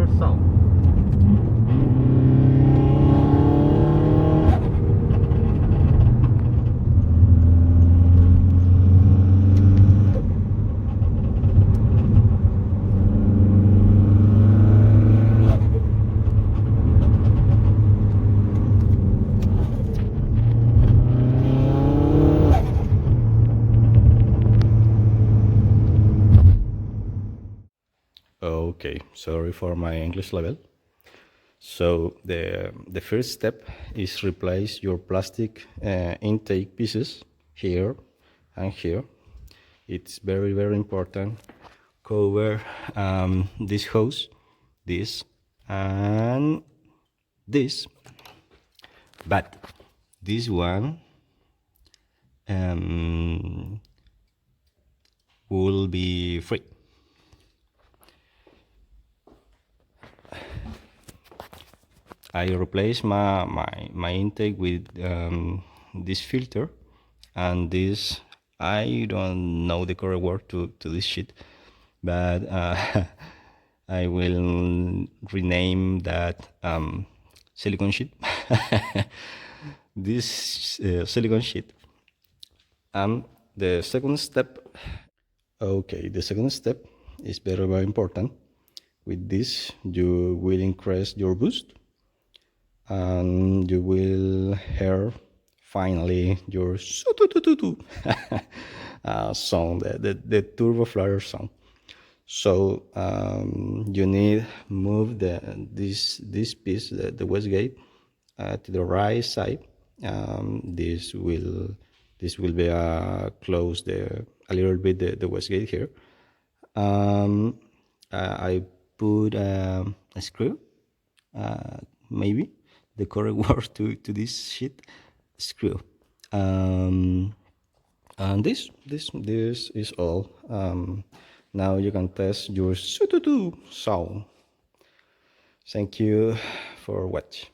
flutter sound. Okay, sorry for my English level. So the first step is replace your plastic intake pieces here and here. It's very important. Cover this hose, this, and this. But this one will be free. I replace my intake with this filter, and this, I don't know the correct word to this shit, but I will rename that silicone sheet. This silicone sheet. The second step, okay, the second step is very important. With this, you will increase your boost, and you will hear finally your sound, the turbo flutter sound. So you need move this piece, the wastegate, to the right side. This will be close a little bit the wastegate here. I put a screw, maybe the correct word to this shit, screw. And this is all. Now you can test your sound. Thank you for watching.